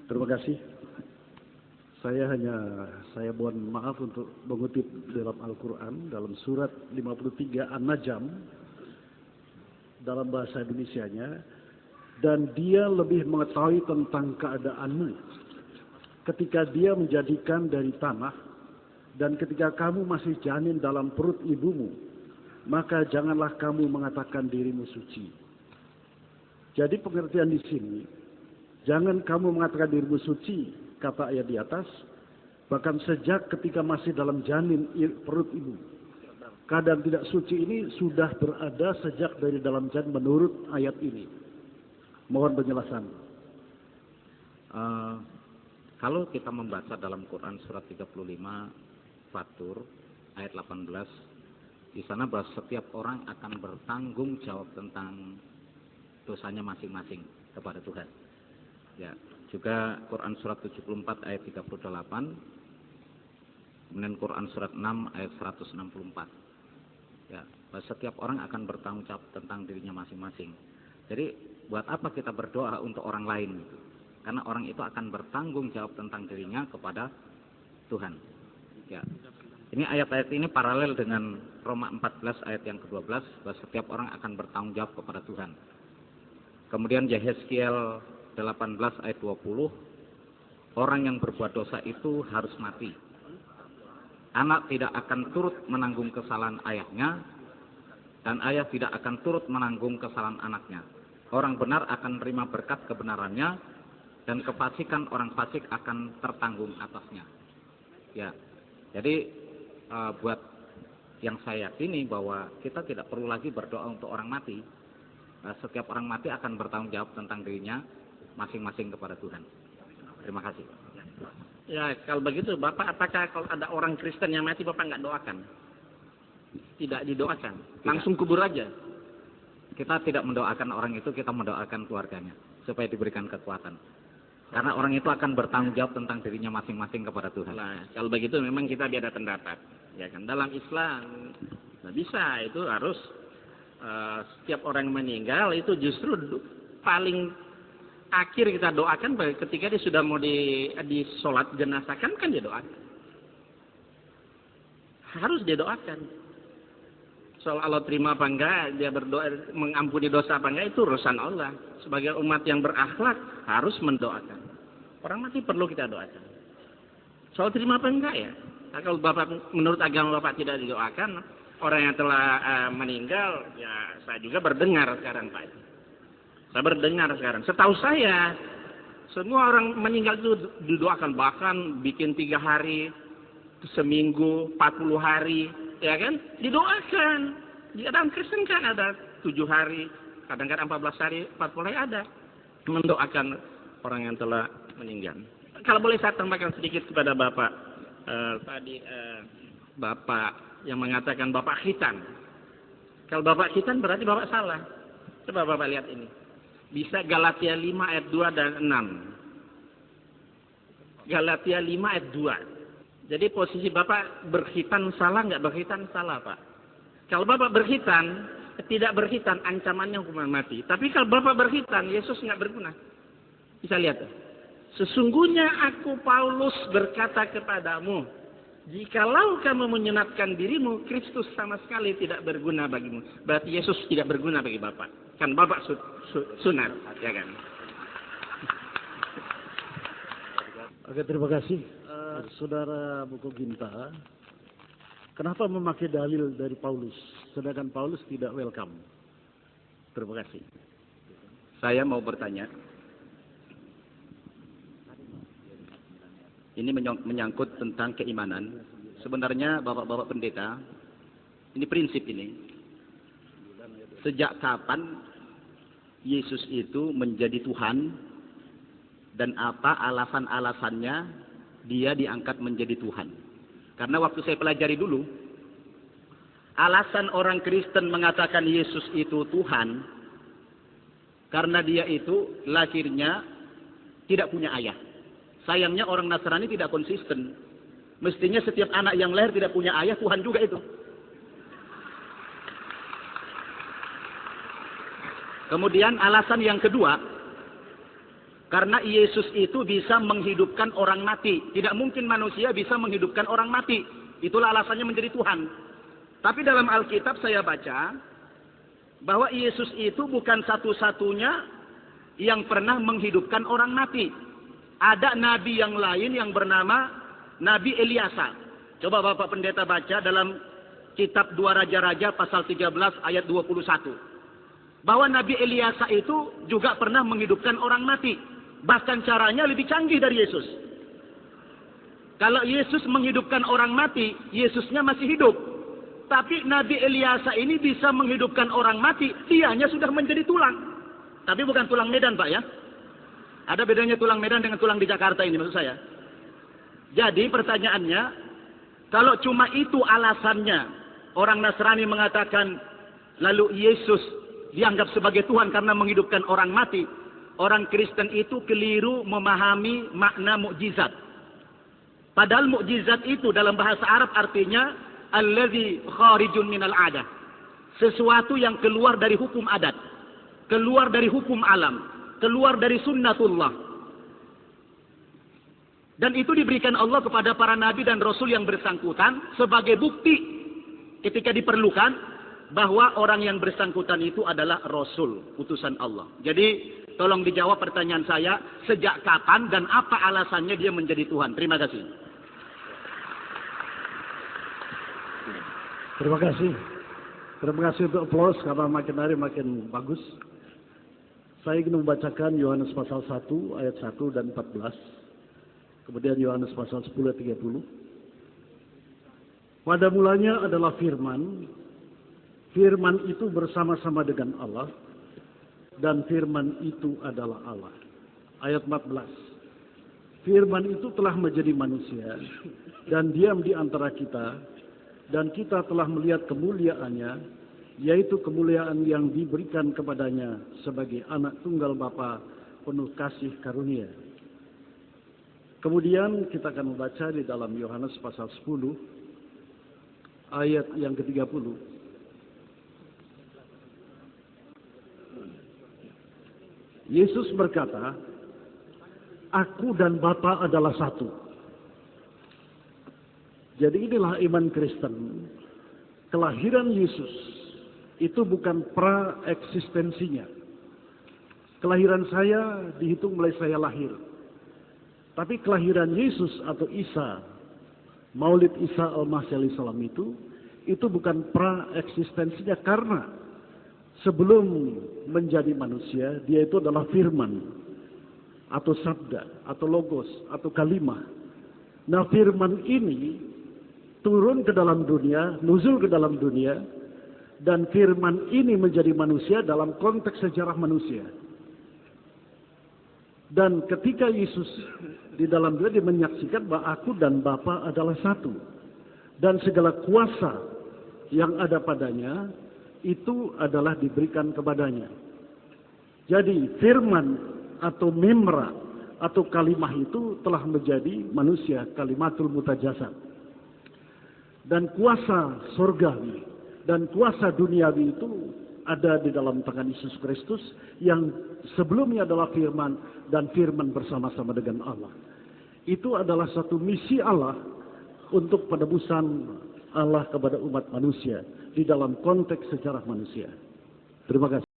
Terima kasih. Saya mohon maaf untuk mengutip dalam Al-Quran, dalam surat 53 An-Najm, dalam bahasa Indonesianya, dan dia lebih mengetahui tentang keadaanmu ketika dia menjadikan dari tanah, dan ketika kamu masih janin dalam perut ibumu, maka janganlah kamu mengatakan dirimu suci. Jadi pengertian di sini, jangan kamu mengatakan dirimu suci, kata ayat di atas, bahkan sejak ketika masih dalam janin perut ibu. Keadaan tidak suci ini sudah berada sejak dari dalam janin menurut ayat ini. Mohon penjelasan. Kalau kita membaca dalam Quran surat 35 Fatur ayat 18, di sana bahwa setiap orang akan bertanggung jawab tentang dosanya masing-masing kepada Tuhan. Ya, juga Quran surat 74 ayat 38, kemudian Quran surat 6 ayat 164. Ya, bahwa setiap orang akan bertanggung jawab tentang dirinya masing-masing. Jadi, buat apa kita berdoa untuk orang lain? Karena orang itu akan bertanggung jawab tentang dirinya kepada Tuhan. Ya. Ini ayat-ayat ini paralel dengan Roma 14 ayat yang ke-12, bahwa setiap orang akan bertanggung jawab kepada Tuhan. Kemudian Yehezkiel 18 ayat 20, orang yang berbuat dosa itu harus mati. Anak tidak akan turut menanggung kesalahan ayahnya, dan ayah tidak akan turut menanggung kesalahan anaknya. Orang benar akan menerima berkat kebenarannya, dan kefasikan orang fasik akan tertanggung atasnya. Ya, jadi buat yang saya yakini bahwa kita tidak perlu lagi berdoa untuk orang mati. Setiap orang mati akan bertanggung jawab tentang dirinya masing-masing kepada Tuhan. Terima kasih. Ya, kalau begitu Bapak, apakah kalau ada orang Kristen yang mati Bapak nggak doakan? Tidak didoakan, langsung kubur aja. Kita tidak mendoakan orang itu, kita mendoakan keluarganya supaya diberikan kekuatan. Karena orang itu akan bertanggung jawab tentang dirinya masing-masing kepada Tuhan. Nah, kalau begitu memang kita beda pendapat. Ya kan, dalam Islam nggak bisa, itu harus setiap orang meninggal itu justru paling akhir kita doakan ketika dia sudah mau di sholat jenazah kan dia doakan. Harus dia doakan. Soal Allah terima apa enggak, dia berdoa mengampuni dosa apa enggak, itu urusan Allah. Sebagai umat yang berakhlak harus mendoakan. Orang mati perlu kita doakan. Soal terima apa enggak ya? Nah, kalau Bapak menurut agama Bapak tidak didoakan, orang yang telah meninggal, ya saya juga berdengar sekarang Pak. Saya berdengar sekarang. Setahu saya, semua orang meninggal itu didoakan, bahkan bikin 3 hari, seminggu, 40 hari, ya kan? Didoakan. Di dalam Kristen kan ada 7 hari, kadang-kadang 14 hari, 40 hari ada. Mendoakan orang yang telah meninggal. Kalau boleh saya tambahkan sedikit kepada Bapak. Tadi Bapak yang mengatakan Bapak khitan. Kalau Bapak khitan berarti Bapak salah. Coba Bapak lihat ini. Bisa Galatia 5 ayat 2 dan 6. Galatia 5 ayat 2. Jadi posisi Bapak berkhitan salah nggak? Berkhitan salah Pak. Kalau Bapak berkhitan, tidak berkhitan ancamannya hukuman mati. Tapi kalau Bapak berkhitan, Yesus nggak berguna. Bisa lihat. Sesungguhnya aku Paulus berkata kepadamu, jikalau kamu menyunatkan dirimu, Kristus sama sekali tidak berguna bagimu. Berarti Yesus tidak berguna bagi Bapak. Kan Bapak sunat, ya kan? Oke, terima kasih. Saudara Buko Ginta, kenapa memakai dalil dari Paulus, sedangkan Paulus tidak welcome? Terima kasih. Saya mau bertanya. Ini menyangkut tentang keimanan. Sebenarnya Bapak-Bapak Pendeta, ini prinsip ini. Sejak kapan Yesus itu menjadi Tuhan dan apa alasan-alasannya dia diangkat menjadi Tuhan? Karena waktu saya pelajari dulu, alasan orang Kristen mengatakan Yesus itu Tuhan karena dia itu lahirnya tidak punya ayah. Sayangnya orang Nasrani tidak konsisten. Mestinya setiap anak yang lahir tidak punya ayah, Tuhan juga itu. Kemudian alasan yang kedua, Karena Yesus itu bisa menghidupkan orang mati. Tidak mungkin manusia bisa menghidupkan orang mati. Itulah alasannya menjadi Tuhan. Tapi dalam Alkitab saya baca bahwa Yesus itu bukan satu-satunya yang pernah menghidupkan orang mati. Ada nabi yang lain yang bernama Nabi Eliasa. Coba Bapak Pendeta baca dalam kitab 2 Raja-Raja pasal 13 ayat 21. Bahwa Nabi Eliasa itu juga pernah menghidupkan orang mati. Bahkan caranya lebih canggih dari Yesus. Kalau Yesus menghidupkan orang mati, Yesusnya masih hidup. Tapi Nabi Eliasa ini bisa menghidupkan orang mati, dianya sudah menjadi tulang. Tapi bukan tulang Medan, Pak, ya. Ada bedanya tulang Medan dengan tulang di Jakarta ini, maksud saya. Jadi pertanyaannya, kalau cuma itu alasannya, orang Nasrani mengatakan, lalu Yesus dianggap sebagai Tuhan karena menghidupkan orang mati. Orang Kristen itu keliru memahami makna mukjizat. Padahal mukjizat itu dalam bahasa Arab artinya allazi kharijun minal adah. Sesuatu yang keluar dari hukum adat, keluar dari hukum alam, keluar dari sunnatullah. Dan itu diberikan Allah kepada para nabi dan rasul yang bersangkutan sebagai bukti ketika diperlukan bahwa orang yang bersangkutan itu adalah rasul, utusan Allah. Jadi tolong dijawab pertanyaan saya, sejak kapan dan apa alasannya dia menjadi Tuhan? Terima kasih. Terima kasih. Terima kasih untuk aplaus karena makin hari makin bagus. Saya ingin membacakan Yohanes pasal 1 ayat 1 dan 14. Kemudian Yohanes pasal 10 ayat 30. Pada mulanya adalah firman. Firman itu bersama-sama dengan Allah. Dan firman itu adalah Allah. Ayat 14. Firman itu telah menjadi manusia dan diam di antara kita, dan kita telah melihat kemuliaannya, yaitu kemuliaan yang diberikan kepadanya sebagai anak tunggal Bapa penuh kasih karunia. Kemudian kita akan membaca di dalam Yohanes pasal 10 ayat yang ke-30. Yesus berkata, aku dan Bapa adalah satu. Jadi inilah iman Kristen. Kelahiran Yesus itu bukan pra-eksistensinya. Kelahiran saya dihitung mulai saya lahir. Tapi kelahiran Yesus atau Isa, Maulid Isa al-Masih alaihi salam itu bukan pra-eksistensinya karena sebelum menjadi manusia, dia itu adalah firman, atau sabda, atau logos, atau kalimah. Nah firman ini turun ke dalam dunia, nuzul ke dalam dunia, dan firman ini menjadi manusia dalam konteks sejarah manusia. Dan ketika Yesus di dalam dunia dia menyaksikan bahwa aku dan Bapa adalah satu. Dan segala kuasa yang ada padanya, itu adalah diberikan kepadanya. Jadi firman atau memra atau kalimah itu telah menjadi manusia, kalimatul mutajasad. Dan kuasa surgawi dan kuasa duniawi itu ada di dalam tangan Yesus Kristus yang sebelumnya adalah firman dan firman bersama-sama dengan Allah. Itu adalah satu misi Allah untuk penebusan Allah kepada umat manusia di dalam konteks sejarah manusia. Terima kasih.